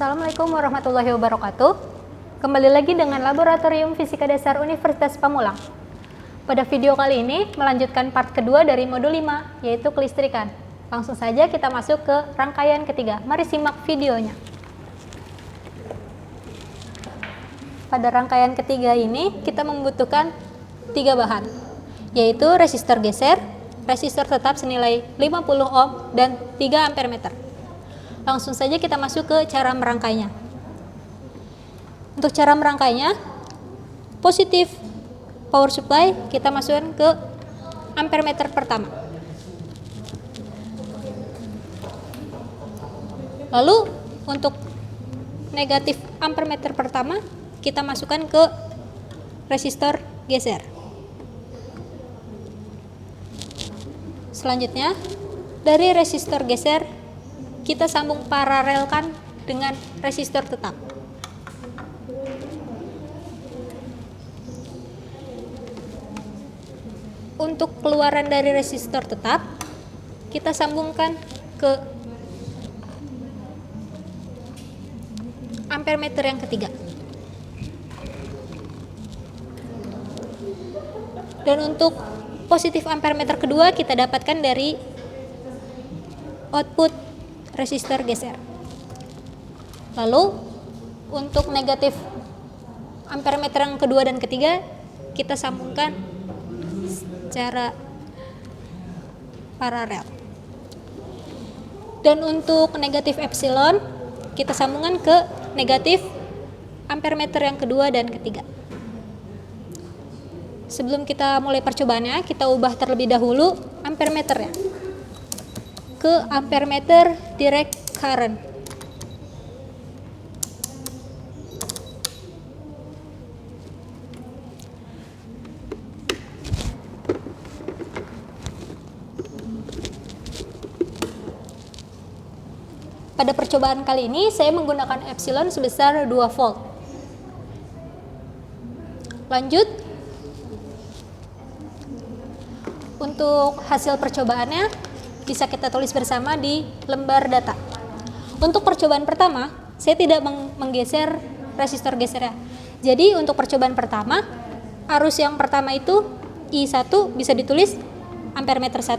Assalamualaikum warahmatullahi wabarakatuh. Kembali lagi dengan Laboratorium Fisika Dasar Universitas Pamulang. Pada video kali ini melanjutkan part kedua dari modul 5, yaitu kelistrikan. Langsung saja kita masuk ke rangkaian ketiga. Mari simak videonya. Pada rangkaian ketiga ini kita membutuhkan 3 bahan, yaitu resistor geser, resistor tetap senilai 50 ohm, dan 3 ampere meter. Langsung saja kita masuk ke cara merangkainya. Untuk cara merangkainya, positif power supply kita masukkan ke ampere meter pertama. Lalu untuk negatif ampere meter pertama kita masukkan ke resistor geser. Selanjutnya, dari resistor geser kita sambung paralelkan dengan resistor tetap. Untuk keluaran dari resistor tetap, kita sambungkan ke ampere meter yang ketiga. Dan untuk positif ampere meter kedua kita dapatkan dari output resistor geser. Lalu untuk negatif ampere meter yang kedua dan ketiga kita sambungkan secara paralel. Dan untuk negatif epsilon kita sambungkan ke negatif ampere meter yang kedua dan ketiga. Sebelum kita mulai percobaannya, kita ubah terlebih dahulu ampere meternya ke ampere meter direct current. Pada percobaan kali ini saya menggunakan epsilon sebesar 2 volt. Lanjut, untuk hasil percobaannya bisa kita tulis bersama di lembar data. Untuk percobaan pertama, saya tidak menggeser resistor gesernya. Jadi untuk percobaan pertama, arus yang pertama itu I1 bisa ditulis ampere meter 1,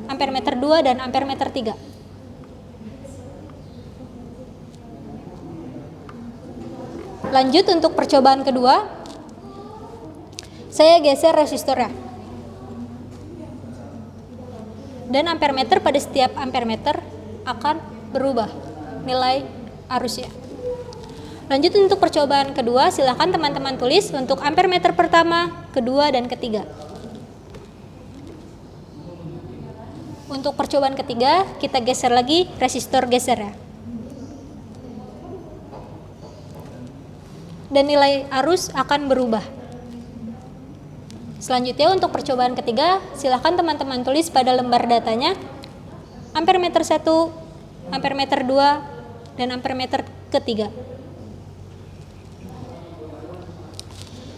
ampere meter 2, dan ampere meter 3. Lanjut untuk percobaan kedua, saya geser resistornya. Dan ampere meter pada setiap ampere meter akan berubah nilai arusnya. Lanjut untuk percobaan kedua, silakan teman-teman tulis untuk ampere meter pertama, kedua, dan ketiga. Untuk percobaan ketiga, kita geser lagi resistor gesernya. Dan nilai arus akan berubah. Selanjutnya untuk percobaan ketiga, silakan teman-teman tulis pada lembar datanya ampere meter 1, ampere meter 2, dan ampere meter ketiga.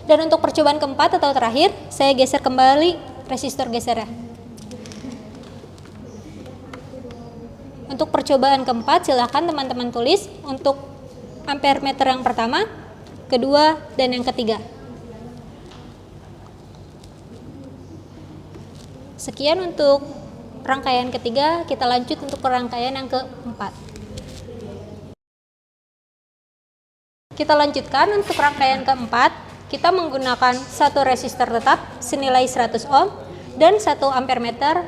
Dan untuk percobaan keempat atau terakhir, saya geser kembali resistor gesernya. Untuk percobaan keempat, silakan teman-teman tulis untuk ampere meter yang pertama, kedua, dan yang ketiga. Sekian untuk rangkaian ketiga, kita lanjut untuk rangkaian yang keempat. Kita lanjutkan untuk rangkaian keempat, kita menggunakan satu resistor tetap senilai 100 ohm dan 1 ampere meter,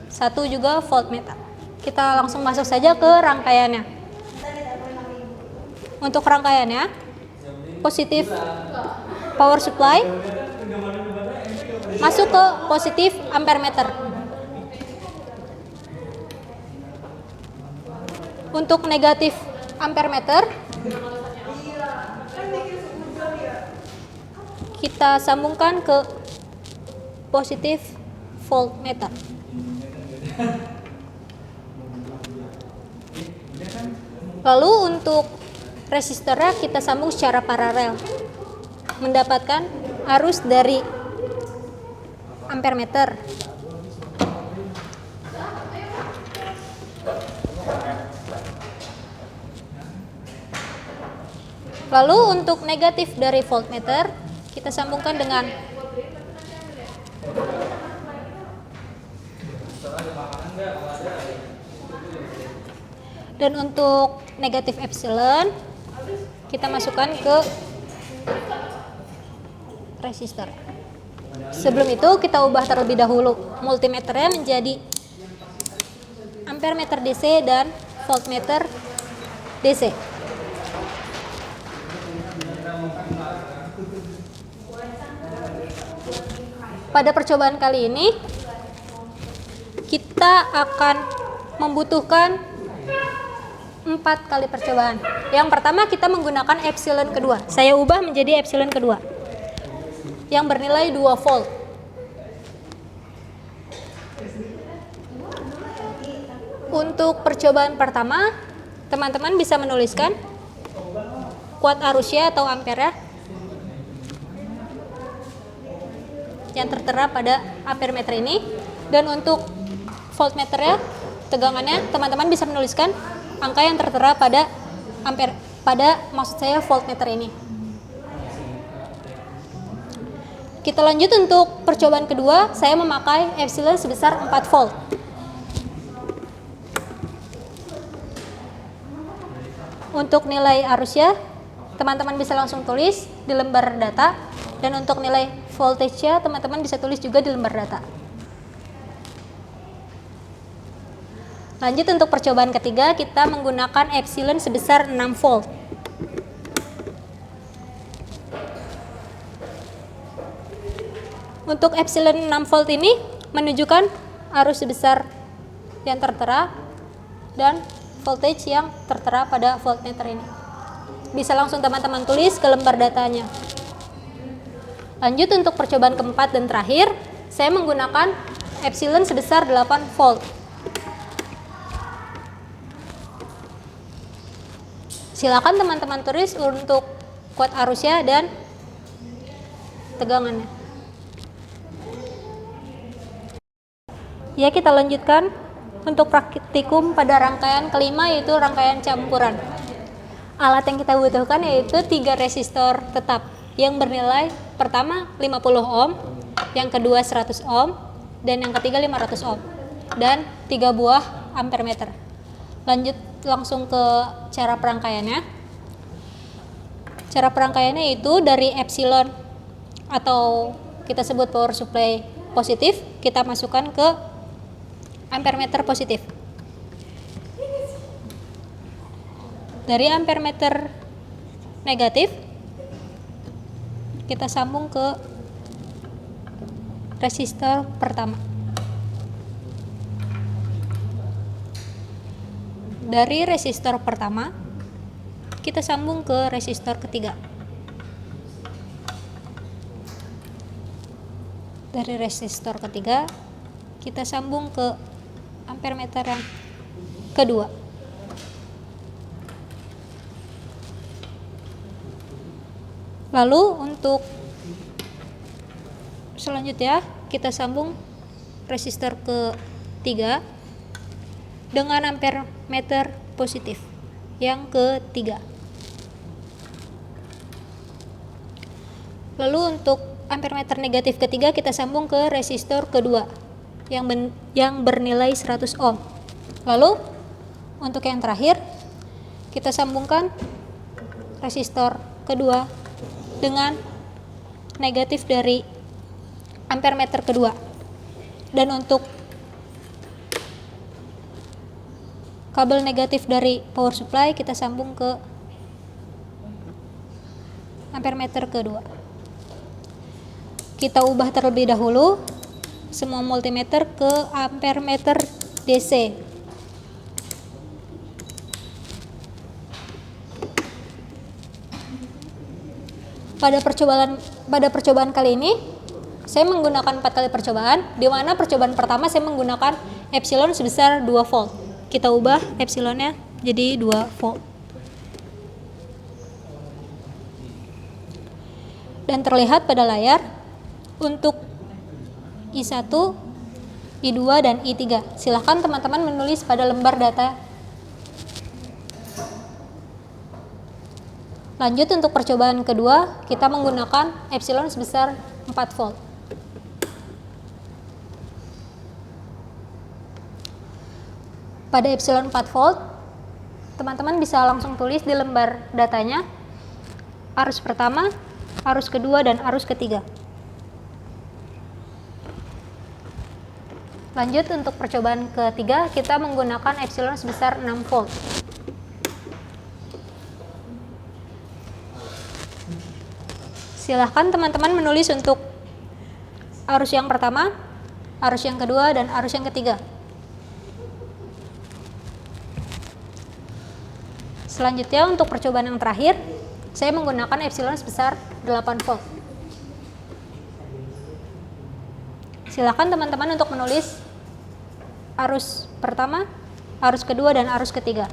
satu juga voltmeter. Kita langsung masuk saja ke rangkaiannya. Untuk rangkaiannya, positif power supply masuk ke positif ampere meter. Untuk negatif ampere meter kita sambungkan ke positif voltmeter. Lalu untuk resistornya kita sambung secara paralel, mendapatkan arus dari ampere meter. Lalu untuk negatif dari voltmeter kita sambungkan dengan dan untuk negatif epsilon kita masukkan ke resistor. Sebelum itu kita ubah terlebih dahulu multimeternya menjadi ampermeter DC dan voltmeter DC. Pada percobaan kali ini kita akan membutuhkan 4 kali percobaan. Yang pertama kita menggunakan epsilon kedua. Saya ubah menjadi epsilon kedua yang bernilai 2 volt. Untuk percobaan pertama, teman-teman bisa menuliskan kuat arusnya atau ampere yang tertera pada ampermeter ini, dan untuk voltmeternya, tegangannya, teman-teman bisa menuliskan angka yang tertera pada maksud saya voltmeter ini. Kita lanjut untuk percobaan kedua, saya memakai epsilon sebesar 4 volt. Untuk nilai arusnya, teman-teman bisa langsung tulis di lembar data, dan untuk nilai voltage-nya teman-teman bisa tulis juga di lembar data. Lanjut untuk percobaan ketiga, kita menggunakan epsilon sebesar 6 volt. Untuk epsilon 6 volt ini menunjukkan arus sebesar yang tertera dan voltage yang tertera pada voltmeter ini. Bisa langsung teman-teman tulis ke lembar datanya. Lanjut untuk percobaan keempat dan terakhir, saya menggunakan epsilon sebesar 8 volt. Silakan teman-teman tulis untuk kuat arusnya dan tegangannya. Ya, kita lanjutkan untuk praktikum pada rangkaian kelima, yaitu rangkaian campuran. Alat yang kita butuhkan yaitu 3 resistor tetap yang bernilai pertama 50 ohm, yang kedua 100 ohm, dan yang ketiga 500 ohm, dan 3 buah ampermeter. Lanjut langsung ke cara perangkaiannya. Cara perangkaiannya itu dari epsilon atau kita sebut power supply positif, kita masukkan ke ampermeter positif. Dari ampermeter negatif kita sambung ke resistor pertama. Dari resistor pertama kita sambung ke resistor ketiga. Dari resistor ketiga kita sambung ke ampermeter yang kedua. Lalu untuk selanjutnya kita sambung resistor ketiga dengan ampermeter positif yang ketiga. Lalu untuk ampermeter negatif ketiga kita sambung ke resistor kedua yang bernilai 100 ohm. Lalu untuk yang terakhir kita sambungkan resistor kedua dengan negatif dari ampermeter kedua. Dan untuk kabel negatif dari power supply kita sambung ke ampermeter kedua. Kita ubah terlebih dahulu semua multimeter ke ampermeter DC. Pada percobaan kali ini saya menggunakan 4 kali percobaan, di mana percobaan pertama saya menggunakan epsilon sebesar 2 volt. Kita ubah epsilonnya jadi 2 volt. Dan terlihat pada layar untuk I1, I2, dan I3. Silahkan teman-teman menulis pada lembar data. Lanjut untuk percobaan kedua, kita menggunakan epsilon sebesar 4 volt. Pada epsilon 4 volt, teman-teman bisa langsung tulis di lembar datanya arus pertama, arus kedua, dan arus ketiga. Lanjut untuk percobaan ketiga, kita menggunakan epsilon sebesar 6 volt. Silahkan teman-teman menulis untuk arus yang pertama, arus yang kedua, dan arus yang ketiga. Selanjutnya untuk percobaan yang terakhir, saya menggunakan epsilon sebesar 8 volt. Silakan teman-teman untuk menulis arus pertama, arus kedua, dan arus ketiga.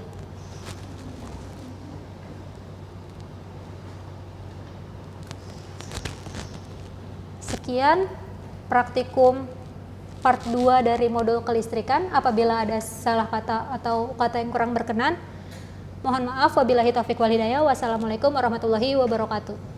Sekian praktikum part 2 dari modul kelistrikan. Apabila ada salah kata atau kata yang kurang berkenan, mohon maaf. Wabillahi taufiq wal hidayah. Wassalamualaikum warahmatullahi wabarakatuh.